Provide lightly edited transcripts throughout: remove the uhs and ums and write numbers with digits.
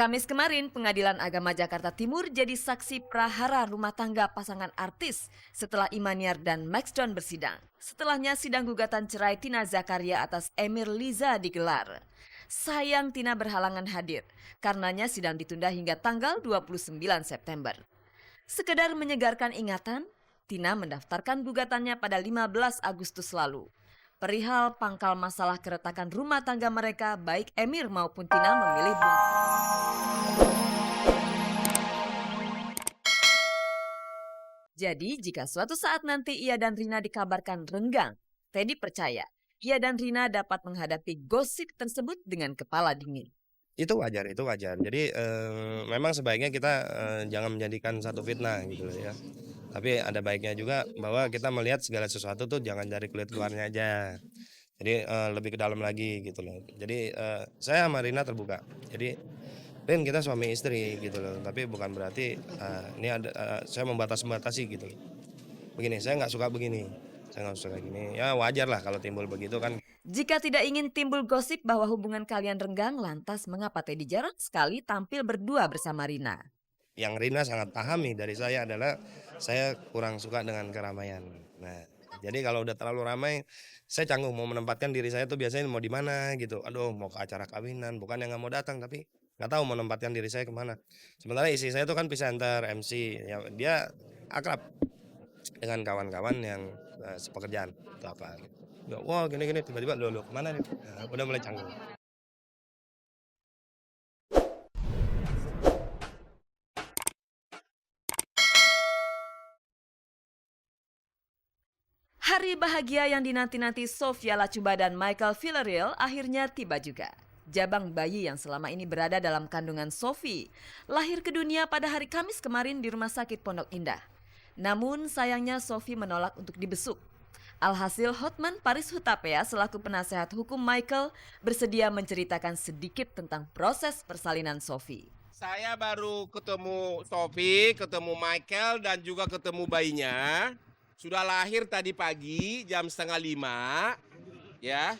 Kamis kemarin, Pengadilan Agama Jakarta Timur jadi saksi prahara rumah tangga pasangan artis setelah Imaniar dan Max John bersidang. Setelahnya sidang gugatan cerai Tina Zakaria atas Emir Liza digelar. Sayang Tina berhalangan hadir, karenanya sidang ditunda hingga tanggal 29 September. Sekedar menyegarkan ingatan, Tina mendaftarkan gugatannya pada 15 Agustus lalu. Perihal pangkal masalah keretakan rumah tangga mereka, baik Emir maupun Tina memilih Jadi jika suatu saat nanti ia dan Rina dikabarkan renggang, Teddy percaya ia dan Rina dapat menghadapi gosip tersebut dengan kepala dingin. Itu wajar, itu wajar. Jadi memang sebaiknya kita jangan menjadikan satu fitnah gitu loh ya. Tapi ada baiknya juga bahwa kita melihat segala sesuatu tuh jangan dari kulit luarnya aja. Jadi lebih ke dalam lagi gitu loh. Jadi saya sama Rina terbuka. Jadi Rin, kita suami istri gitu loh. Tapi bukan berarti ini ada saya membatasi gitu loh. Begini, saya nggak suka begini. Saya nggak suka gini. Ya wajar lah kalau timbul begitu kan. Jika tidak ingin timbul gosip bahwa hubungan kalian renggang, lantas mengapa Teddy jarang sekali tampil berdua bersama Rina? Yang Rina sangat pahami dari saya adalah saya kurang suka dengan keramaian. Nah, jadi kalau udah terlalu ramai, saya canggung mau menempatkan diri saya tuh biasanya mau di mana gitu. Aduh, mau ke acara kawinan, bukan yang nggak mau datang, tapi nggak tahu mau menempatkan diri saya kemana. Sementara istri saya tuh kan presenter, MC, ya dia akrab dengan kawan-kawan yang sepekerjaan atau apa. Gitu. Ya, wah gini-gini tiba-tiba lo kemana nih? Nah, udah mulai canggung. Hari bahagia yang dinanti-nanti Sofia Lacuba dan Michael Villarreal akhirnya tiba juga. Jabang bayi yang selama ini berada dalam kandungan Sophie lahir ke dunia pada hari Kamis kemarin di Rumah Sakit Pondok Indah. Namun sayangnya Sophie menolak untuk dibesuk. Alhasil Hotman Paris Hutapea selaku penasehat hukum Michael bersedia menceritakan sedikit tentang proses persalinan Sophie. Saya baru ketemu Sophie, ketemu Michael, dan juga ketemu bayinya. Sudah lahir tadi pagi jam 4:30, ya.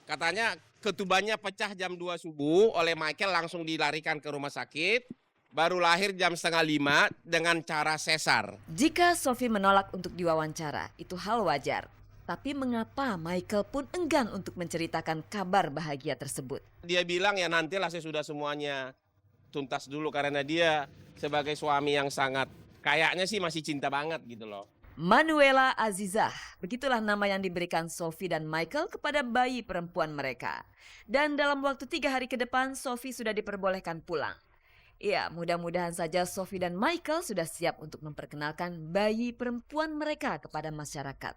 Katanya ketubannya pecah jam 2 subuh oleh Michael, langsung dilarikan ke rumah sakit. Baru lahir jam 4:30 dengan cara sesar. Jika Sophie menolak untuk diwawancara, itu hal wajar. Tapi mengapa Michael pun enggan untuk menceritakan kabar bahagia tersebut? Dia bilang ya nantilah sesudah semuanya tuntas dulu, karena dia sebagai suami yang sangat kayaknya sih masih cinta banget gitu loh. Manuela Azizah, begitulah nama yang diberikan Sophie dan Michael kepada bayi perempuan mereka. Dan dalam waktu 3 hari ke depan, Sophie sudah diperbolehkan pulang. Ya, mudah-mudahan saja Sophie dan Michael sudah siap untuk memperkenalkan bayi perempuan mereka kepada masyarakat.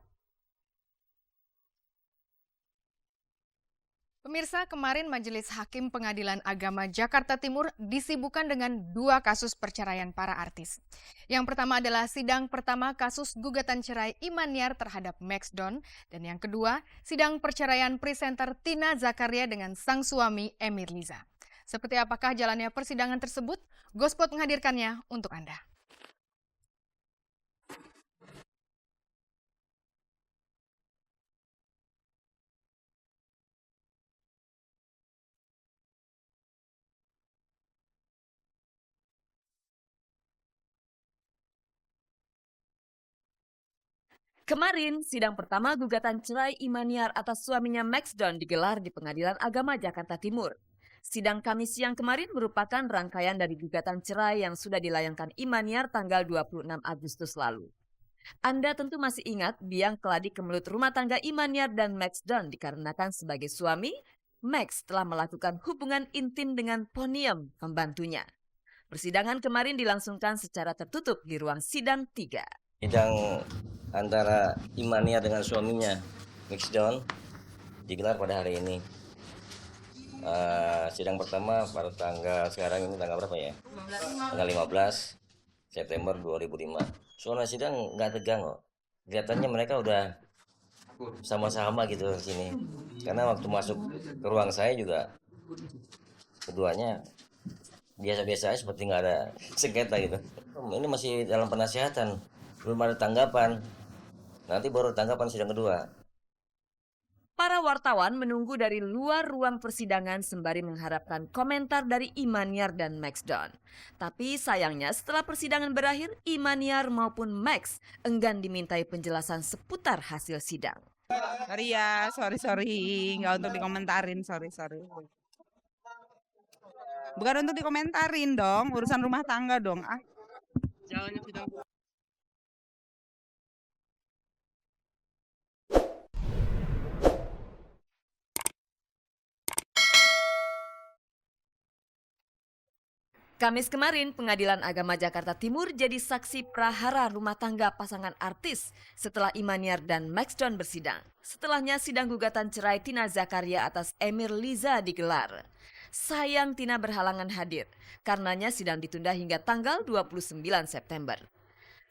Pemirsa, kemarin Majelis Hakim Pengadilan Agama Jakarta Timur disibukkan dengan 2 kasus perceraian para artis. Yang pertama adalah sidang pertama kasus gugatan cerai Imaniar terhadap Max Don, dan yang kedua, sidang perceraian presenter Tina Zakaria dengan sang suami Emir Liza. Seperti apakah jalannya persidangan tersebut? Gospot menghadirkannya untuk Anda. Kemarin, sidang pertama gugatan cerai Imaniar atas suaminya Max Don digelar di Pengadilan Agama Jakarta Timur. Sidang Kamis siang kemarin merupakan rangkaian dari gugatan cerai yang sudah dilayangkan Imaniar tanggal 26 Agustus lalu. Anda tentu masih ingat biang keladi kemelut rumah tangga Imaniar dan Max Don dikarenakan sebagai suami, Max telah melakukan hubungan intim dengan Ponium, pembantunya. Persidangan kemarin dilangsungkan secara tertutup di ruang sidang 3. Sidang antara Imania dengan suaminya Max John digelar pada hari ini. Sidang pertama pada sekarang ini tanggal berapa ya? Tanggal 15 September 2005. Suasana sidang nggak tegang kok. Kelihatannya mereka udah sama-sama gitu di sini. Karena waktu masuk ke ruang saya juga keduanya biasa-biasa aja, seperti nggak ada sengketa gitu. Ini masih dalam penasihatan, belum ada tanggapan. Nanti baru tanggapan sidang kedua. Para wartawan menunggu dari luar ruang persidangan sembari mengharapkan komentar dari Imaniar dan Maxdon. Tapi sayangnya setelah persidangan berakhir, Imaniar maupun Max enggan dimintai penjelasan seputar hasil sidang. Sorry ya, sorry. Nggak untuk dikomentarin, sorry. Bukan untuk dikomentarin dong, urusan rumah tangga dong. Jalannya sidang. Kamis kemarin, Pengadilan Agama Jakarta Timur jadi saksi prahara rumah tangga pasangan artis setelah Imaniar dan Maxdon bersidang. Setelahnya sidang gugatan cerai Tina Zakaria atas Emir Liza digelar. Sayang Tina berhalangan hadir, karenanya sidang ditunda hingga tanggal 29 September.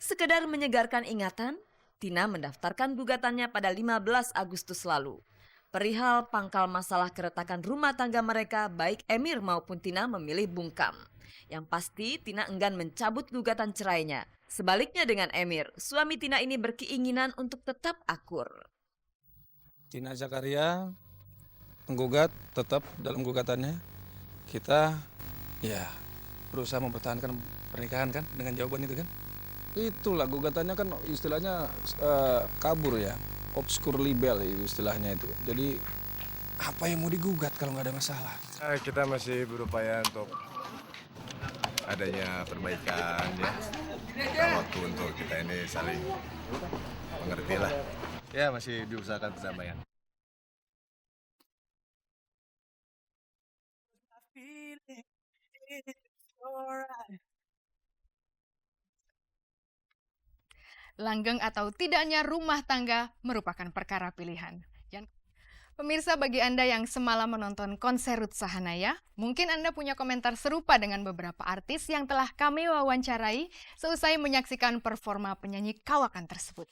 Sekedar menyegarkan ingatan, Tina mendaftarkan gugatannya pada 15 Agustus lalu. Perihal pangkal masalah keretakan rumah tangga mereka, baik Emir maupun Tina memilih bungkam. Yang pasti, Tina enggan mencabut gugatan cerainya. Sebaliknya dengan Emir, suami Tina ini berkeinginan untuk tetap akur. Tina Zakaria, penggugat tetap dalam gugatannya. Kita berusaha mempertahankan pernikahan kan dengan jawaban itu kan. Itulah gugatannya kan istilahnya kabur ya, obscur libel itu istilahnya itu. Jadi apa yang mau digugat kalau nggak ada masalah? Kita masih berupaya untuk adanya perbaikan ya. Kita waktu untuk kita ini saling mengerti lah. Ya masih diusahakan perdamaian. Langgeng atau tidaknya rumah tangga merupakan perkara pilihan. Pemirsa, bagi Anda yang semalam menonton konser Ruth Sahanaya, mungkin Anda punya komentar serupa dengan beberapa artis yang telah kami wawancarai seusai menyaksikan performa penyanyi kawakan tersebut.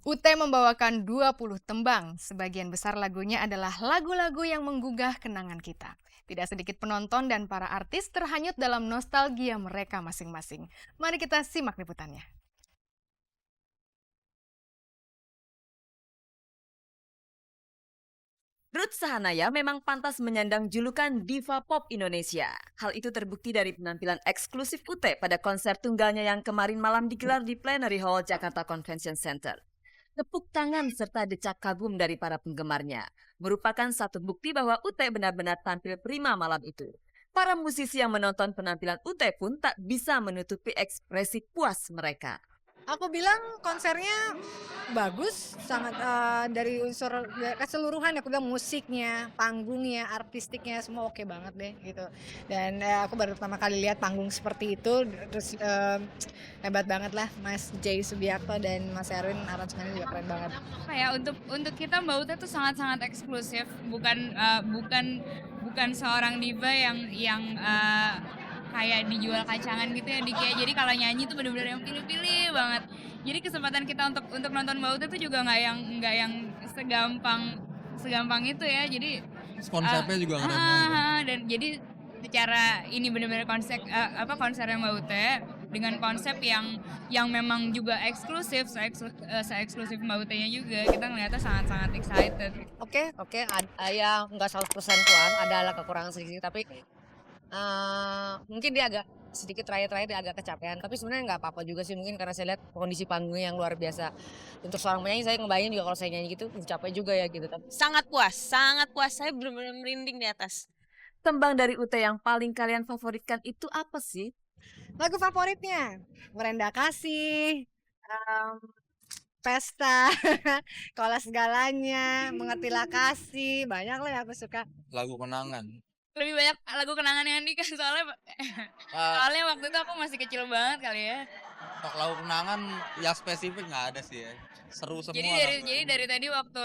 UT membawakan 20 tembang, sebagian besar lagunya adalah lagu-lagu yang menggugah kenangan kita. Tidak sedikit penonton dan para artis terhanyut dalam nostalgia mereka masing-masing. Mari kita simak liputannya. Ruth Sahanaya memang pantas menyandang julukan diva pop Indonesia. Hal itu terbukti dari penampilan eksklusif UT pada konser tunggalnya yang kemarin malam digelar di Plenary Hall Jakarta Convention Center. Tepuk tangan serta decak kagum dari para penggemarnya merupakan satu bukti bahwa UT benar-benar tampil prima malam itu. Para musisi yang menonton penampilan UT pun tak bisa menutupi ekspresi puas mereka. Aku bilang konsernya bagus, sangat dari unsur keseluruhan. Aku bilang musiknya, panggungnya, artistiknya semua oke banget deh gitu. Dan aku baru pertama kali lihat panggung seperti itu, terus hebat banget lah Mas Jay Subiakto dan Mas Erwin, aransemennya juga keren banget. Kayak untuk kita Mbak Uta tuh sangat-sangat eksklusif, bukan seorang diva yang kayak dijual kacangan gitu ya, jadi kalau nyanyi tuh bener-bener yang pilih-pilih banget. Jadi kesempatan kita untuk nonton Mbak Uta tuh juga nggak yang segampang itu ya. Jadi Konsepnya juga keren banget. dan jadi secara ini bener-bener konsernya Mbak Uta dengan konsep yang memang juga eksklusif, se-eksklusif Mbak Uta-nya juga. Kita ngeliatnya sangat-sangat excited. Oke, ya nggak 100% puas, ada kekurangan sedikit, tapi mungkin dia agak sedikit terakhir dia agak kecapean, tapi sebenarnya nggak apa-apa juga sih, mungkin karena saya lihat kondisi panggungnya yang luar biasa. Untuk seorang penyanyi, saya ngebayangin juga kalau saya nyanyi gitu capek juga ya gitu. Sangat puas, saya benar-benar merinding di atas. Tembang dari UT yang paling kalian favoritkan itu apa sih? Lagu favoritnya Merenda Kasih, Pesta, Kaulah Segalanya, Mengertilah Kasih, banyak lah yang aku suka. Lagu kenangan. Lebih banyak lagu kenangan yang Andika soalnya waktu itu aku masih kecil banget kali ya. Untuk lagu kenangan yang spesifik nggak ada sih ya. Seru semua. Jadi dari tadi waktu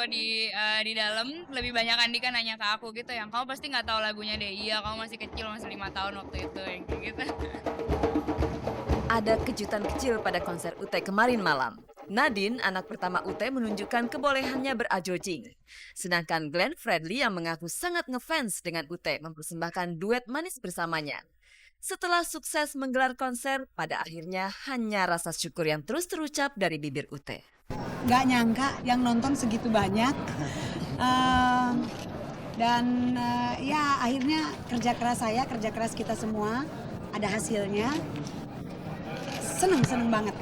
di dalam lebih banyak Andika nanya ke aku gitu, yang kamu pasti nggak tahu lagunya deh. Iya, kamu masih kecil, masih 5 tahun waktu itu, yang kayak gitu. Ada kejutan kecil pada konser UT kemarin malam. Nadine, anak pertama UT, menunjukkan kebolehannya berajojing. Sedangkan Glenn Fredly yang mengaku sangat ngefans dengan UT mempersembahkan duet manis bersamanya. Setelah sukses menggelar konser, pada akhirnya hanya rasa syukur yang terus terucap dari bibir UT. Nggak nyangka yang nonton segitu banyak. Ya akhirnya kerja keras kita semua ada hasilnya. Seneng banget.